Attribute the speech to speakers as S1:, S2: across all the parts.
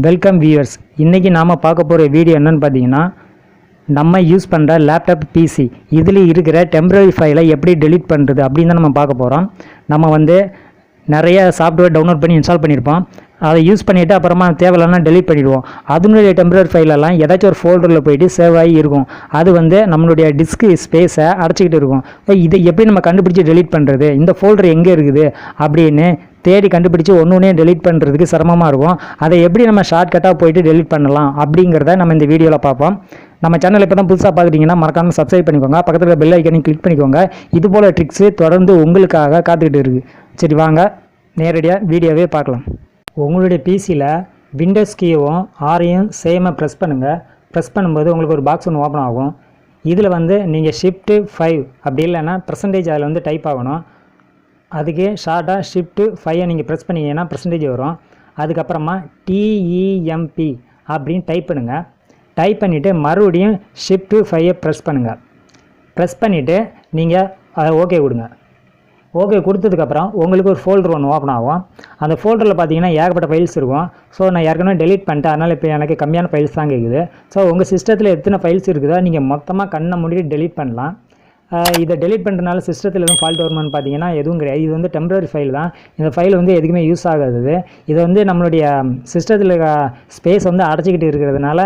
S1: Welcome viewers. இன்றைக்கி நாம் பார்க்க போகிற வீடியோ என்னென்னு பார்த்தீங்கன்னா, நம்ம யூஸ் பண்ணுற லேப்டாப் பிசி இதில் இருக்கிற டெம்பரரி ஃபைலை எப்படி டெலீட் பண்ணுறது அப்படின்னு தான் நம்ம பார்க்க போகிறோம். நம்ம நிறைய சாஃப்ட்வேர் டவுன்லோட் பண்ணி இன்ஸ்டால் பண்ணியிருப்போம். அதை யூஸ் பண்ணிவிட்டு அப்புறமா தேவையில்லைனா டெலீட் பண்ணிவிடுவோம். அதனுடைய டெம்பரரி ஃபைலெல்லாம் ஏதாச்சும் ஒரு ஃபோல்டரில் போய்ட்டு சேவ் ஆகி இருக்கும். அது நம்மளுடைய டிஸ்க் ஸ்பேஸை அடைச்சிக்கிட்டு இருக்கும். இதை எப்படி நம்ம கண்டுபிடிச்சி டெலீட் பண்ணுறது, இந்த ஃபோல்டர் எங்கே இருக்குது அப்படின்னு தேடி கண்டுபிடிச்சி ஒன்று டெலீட் பண்ணுறதுக்கு சிரமமாக இருக்கும். அதை எப்படி நம்ம ஷார்ட்கட்டாக போய்ட்டு டெலீட் பண்ணலாம் அப்படிங்கிறத நம்ம இந்த வீடியோவில் பார்ப்போம். நம்ம சேனல் இப்போ தான் புதுசாக பார்க்குறீங்கன்னா மறக்காமல் சப்ஸ்கிரைப் பண்ணிக்கோங்க, பக்கத்தில் பெல் ஐக்கனையும் கிளிக் பண்ணிக்கோங்க. இதுபோல் ட்ரிக்ஸு தொடர்ந்து உங்களுக்காக காத்துக்கிட்டு இருக்குது. சரி வாங்க நேரடியாக வீடியோவே பார்க்கலாம். உங்களுடைய பிசியில் விண்டோஸ் கீயும் ஆரையும் சேமாக ப்ரெஸ் பண்ணுங்கள். ப்ரெஸ் பண்ணும்போது உங்களுக்கு ஒரு பாக்ஸ் ஒன்று ஓப்பன் ஆகும். இதில் நீங்கள் Shift 5 அப்படி இல்லைன்னா % அதில் டைப் ஆகணும். அதுக்கு ஷார்ட்டாக Shift 5 நீங்கள் ப்ரெஸ் பண்ணிங்கன்னா % வரும். அதுக்கப்புறமா TEMP அப்படின்னு டைப் பண்ணுங்கள். டைப் பண்ணிவிட்டு மறுபடியும் Shift 5 ப்ரெஸ் பண்ணுங்கள். ப்ரெஸ் பண்ணிவிட்டு நீங்கள் அதை ஓகே கொடுங்க. ஓகே கொடுத்ததுக்கப்புறம் உங்களுக்கு ஒரு ஃபோல்டர் ஒன்று ஓப்பன் ஆகும். அந்த ஃபோல்டரில் பார்த்தீங்கன்னா ஏகப்பட்ட ஃபைல்ஸ் இருக்கும். ஸோ நான் ஏற்கனவே டெலீட் பண்ணிட்டேன், அதனால் இப்போ எனக்கு கம்மியான ஃபைல்ஸ் தான் கேட்குது. ஸோ உங்கள் சிஸ்டத்தில் எத்தனை ஃபைல்ஸ் இருக்குதோ நீங்கள் மொத்தமாக கண்ணை மூடிட்டு டெலீட் பண்ணலாம். இதை டெலீட் பண்ணுறதுனால சிஸ்டத்தில் எதுவும் ஃபால்ட் வருமானு பார்த்தீங்கன்னா எதுவும் கிடையாது. இது டெம்பரரி ஃபைல் தான். இந்த ஃபைல் எதுக்குமே யூஸ் ஆகாது. இது நம்மளுடைய சிஸ்டத்தில் ஸ்பேஸ் அடைச்சிக்கிட்டு இருக்கிறதுனால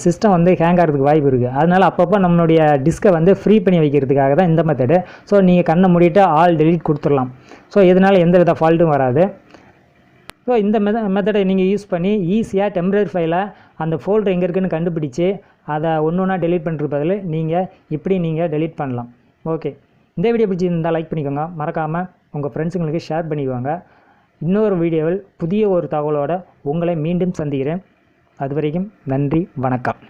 S1: சிஸ்டம் ஹேங் ஆகிறதுக்கு வாய்ப்பு இருக்குது. அதனால் அப்பப்போ நம்மளுடைய டிஸ்கை ஃப்ரீ பண்ணி வைக்கிறதுக்காக தான் இந்த மெத்தடு. ஸோ நீங்கள் கண்ணை மூடிட்டு ஆல் டெலீட் கொடுத்துடலாம். ஸோ இதனால் எந்த வித ஃபால்ட்டும் வராது. ஸோ இந்த மெத்தடை நீங்கள் யூஸ் பண்ணி ஈஸியாக டெம்பரரி ஃபைலை அந்த ஃபோல்டர் எங்கே இருக்குதுன்னு கண்டுபிடிச்சி அதை ஒன்று ஒன்றா டெலீட் பண்ணுறது பதில் நீங்கள் டெலீட் பண்ணலாம். ஓகே, இந்த வீடியோ பிடிச்சிருந்தால் லைக் பண்ணிக்கோங்க, மறக்காமல் உங்கள் ஃப்ரெண்ட்ஸுங்களுக்கு ஷேர் பண்ணிக்குவாங்க. இன்னொரு வீடியோவில் புதிய ஒரு தகவலோடு உங்களை மீண்டும் சந்திக்கிறேன். அது வரைக்கும் நன்றி, வணக்கம்.